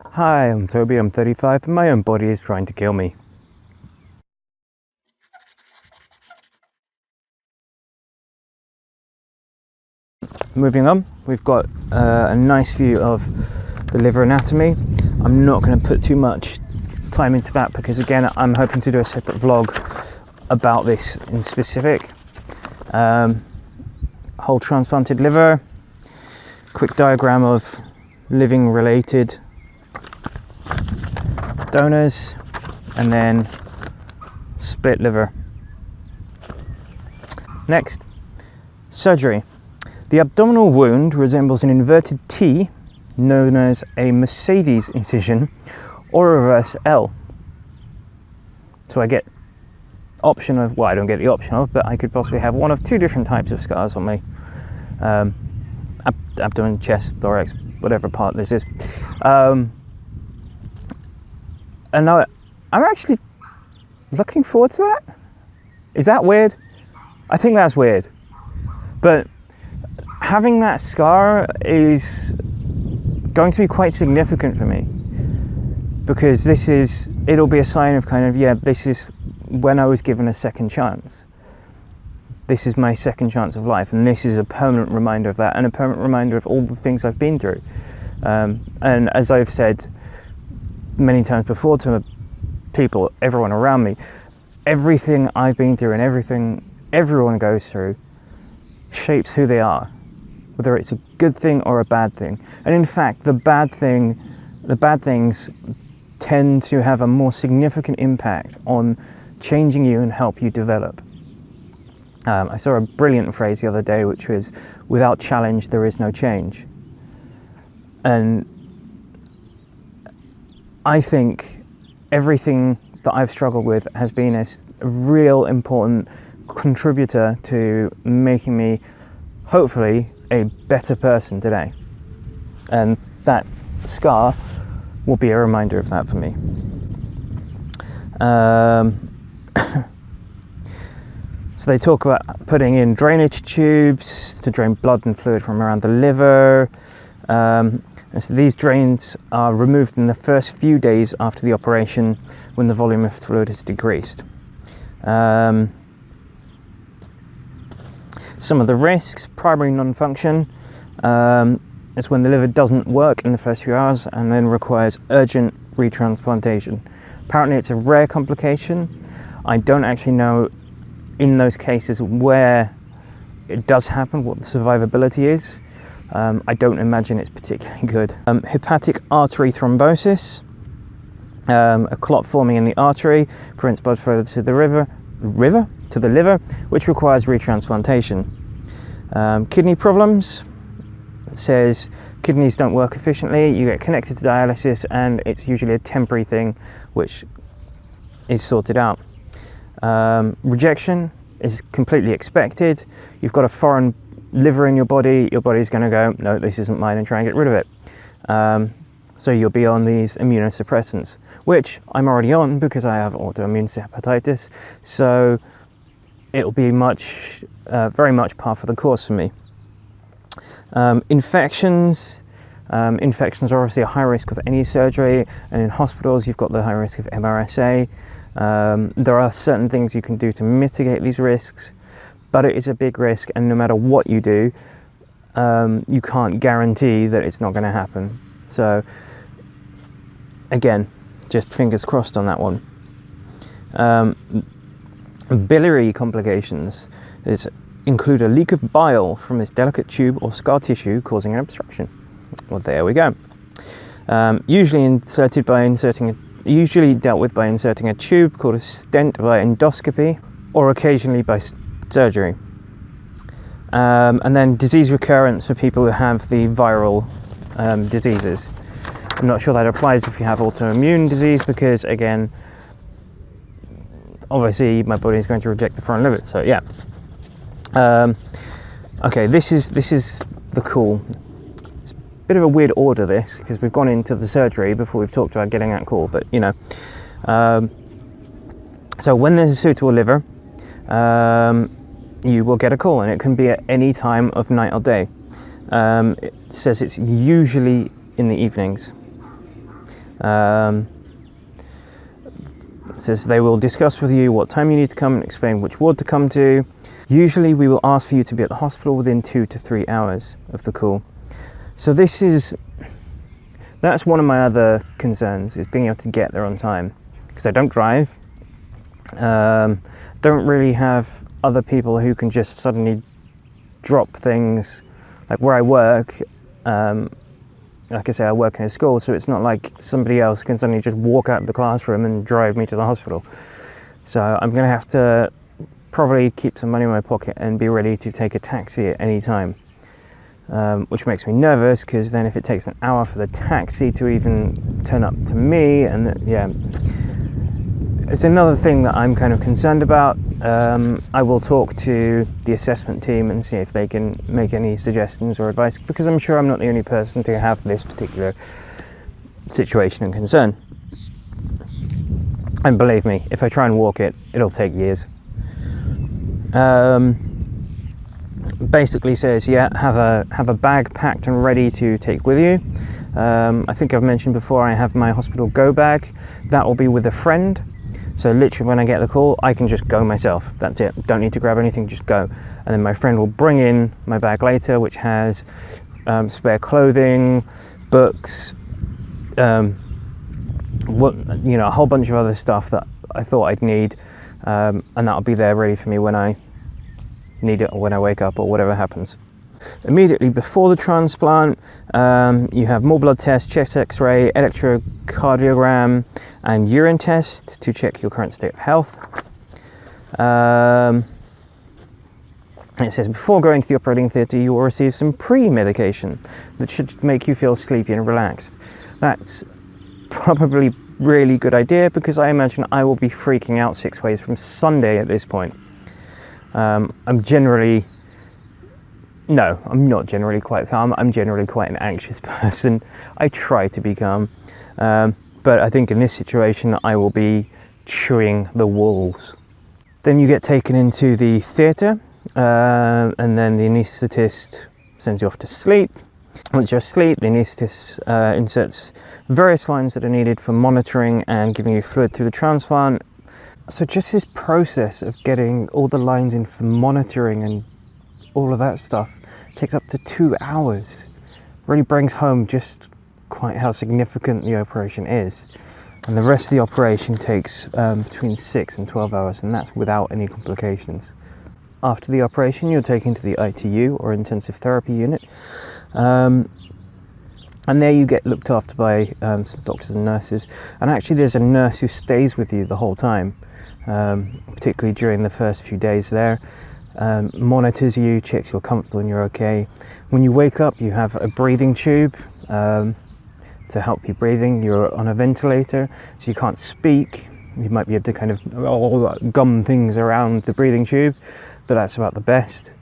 Hi, I'm Toby, I'm 35 and my own body is trying to kill me. Moving on, we've got a nice view of the liver anatomy. I'm not going to put too much time into that because again I'm hoping to do a separate vlog about this in specific. Whole transplanted liver, quick diagram of living related donors, and then split liver. Next, surgery. The abdominal wound resembles an inverted T known as a Mercedes incision or a reverse L. So I get option of, well, I don't get the option of, but I could possibly have one of two different types of scars on my abdomen, chest, thorax, whatever part this is. And now I'm actually looking forward to that. Is that weird? I think that's weird. But having that scar is going to be quite significant for me because it'll be a sign of kind of, yeah, this is when I was given a second chance. This is my second chance of life, and this is a permanent reminder of that, and a permanent reminder of all the things I've been through. And as I've said many times before to people, everyone around me, everything I've been through and everything everyone goes through shapes who they are, whether it's a good thing or a bad thing. And in fact, the bad things tend to have a more significant impact on changing you and help you develop. I saw a brilliant phrase the other day, which was, without challenge, there is no change. And I think everything that I've struggled with has been a real important contributor to making me, hopefully, a better person today. And that scar will be a reminder of that for me. So they talk about putting in drainage tubes to drain blood and fluid from around the liver. And so these drains are removed in the first few days after the operation when the volume of fluid has decreased. Some of the risks: primary non-function is when the liver doesn't work in the first few hours and then requires urgent retransplantation. Apparently it's a rare complication. I don't actually know in those cases where it does happen, what the survivability is. I don't imagine it's particularly good. Hepatic artery thrombosis, a clot forming in the artery prevents blood flow to the liver, which requires retransplantation. Kidney problems, says kidneys don't work efficiently, you get connected to dialysis, and it's usually a temporary thing which is sorted out. Rejection is completely expected. You've got a foreign liver in your body's going to go, no, this isn't mine, and try and get rid of it. So you'll be on these immunosuppressants, which I'm already on because I have autoimmune hepatitis, so it'll be very much par for the course for me. Infections are obviously a high risk with any surgery, and in hospitals you've got the high risk of MRSA. There are certain things you can do to mitigate these risks, but it is a big risk, and no matter what you do, you can't guarantee that it's not going to happen. So again, just fingers crossed on that one. Biliary complications include a leak of bile from this delicate tube or scar tissue causing an obstruction. Well, there we go. Usually dealt with by inserting a tube called a stent via endoscopy, or occasionally by surgery. And then disease recurrence for people who have the viral diseases. I'm not sure that applies if you have autoimmune disease because, again, obviously my body is going to reject the foreign liver. So yeah. Okay, this is the cool. It's a bit of a weird order, this, because we've gone into the surgery before we've talked about getting that call. But you know, so when there's a suitable liver, you will get a call, and it can be at any time of night or day. It says it's usually in the evenings. It says they will discuss with you what time you need to come and explain which ward to come to. Usually we will ask for you to be at the hospital within 2 to 3 hours of the call. So that's one of my other concerns, is being able to get there on time, because I don't drive, don't really have other people who can just suddenly drop things. Like where I work, like I say, I work in a school, so it's not like somebody else can suddenly just walk out of the classroom and drive me to the hospital. So I'm going to have to probably keep some money in my pocket and be ready to take a taxi at any time, which makes me nervous, because then if it takes an hour for the taxi to even turn up to me, and it's another thing that I'm kind of concerned about. I will talk to the assessment team and see if they can make any suggestions or advice, because I'm sure I'm not the only person to have this particular situation and concern. And believe me, if I try and walk it, it'll take years. Basically says, have a bag packed and ready to take with you. I think I've mentioned before, I have my hospital go bag. That will be with a friend. So literally when I get the call, I can just go myself. That's it. Don't need to grab anything, just go. And then my friend will bring in my bag later, which has spare clothing, books, a whole bunch of other stuff that I thought I'd need. And that'll be there ready for me when I need it, or when I wake up, or whatever happens. Immediately before the transplant, you have more blood tests, chest x-ray, electrocardiogram, and urine test to check your current state of health. It says before going to the operating theatre, you will receive some pre-medication that should make you feel sleepy and relaxed. That's probably really good idea, because I imagine I will be freaking out 6 ways from Sunday at this point. I'm not generally quite calm. I'm generally quite an anxious person. I try to be calm, but I think in this situation I will be chewing the walls. Then you get taken into the theatre, and then the anaesthetist sends you off to sleep. Once you're asleep, the anaesthetist inserts various lines that are needed for monitoring and giving you fluid through the transplant. So just this process of getting all the lines in for monitoring and all of that stuff takes up to 2 hours. Really brings home just quite how significant the operation is. And the rest of the operation takes between 6 and 12 hours, and that's without any complications. After the operation, you're taken to the ITU, or intensive therapy unit. And there you get looked after by some doctors and nurses. And actually there's a nurse who stays with you the whole time, particularly during the first few days there. Monitors you, checks you're comfortable and you're okay. When you wake up, you have a breathing tube to help you breathing. You're on a ventilator, so you can't speak. You might be able to kind of gum things around the breathing tube, but that's about the best.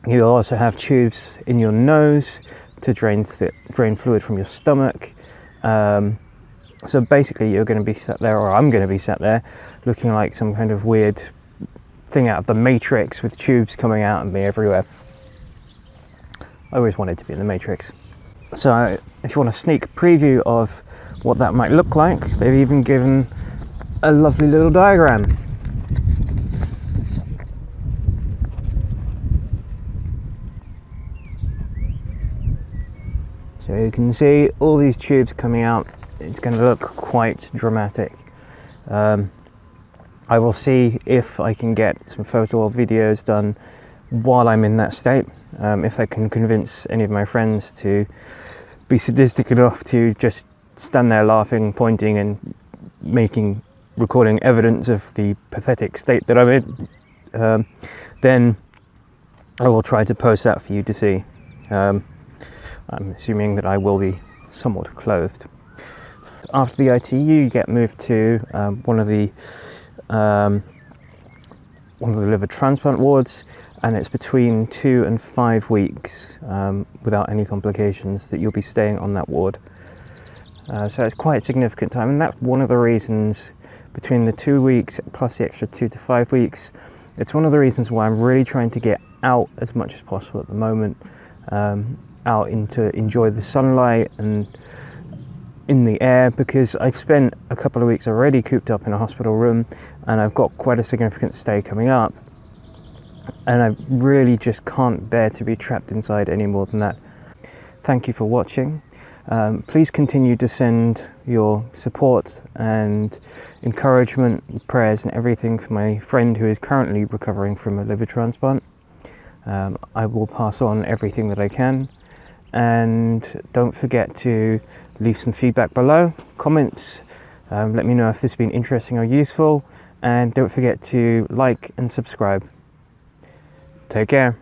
You also have tubes in your nose to drain fluid from your stomach. So basically you're going to be sat there, or I'm going to be sat there, looking like some kind of weird thing out of the Matrix with tubes coming out of me everywhere. I always wanted to be in the Matrix. So if you want a sneak preview of what that might look like, they've even given a lovely little diagram. So you can see all these tubes coming out. It's going to look quite dramatic. I will see if I can get some photo or videos done while I'm in that state. If I can convince any of my friends to be sadistic enough to just stand there laughing, pointing and recording evidence of the pathetic state that I'm in, then I will try to post that for you to see. I'm assuming that I will be somewhat clothed. After the ITU, you get moved to one of the liver transplant wards, and it's between 2 and 5 weeks without any complications that you'll be staying on that ward. So it's quite a significant time, and that's one of the reasons, between the 2 weeks plus the extra 2 to 5 weeks, it's one of the reasons why I'm really trying to get out as much as possible at the moment, out to enjoy the sunlight and in the air, because I've spent a couple of weeks already cooped up in a hospital room, and I've got quite a significant stay coming up, and I really just can't bear to be trapped inside any more than that. Thank you for watching. Please continue to send your support and encouragement, prayers and everything for my friend who is currently recovering from a liver transplant. I will pass on everything that I can, and don't forget to leave some feedback below, comments, let me know if this has been interesting or useful, and don't forget to like and subscribe. Take care.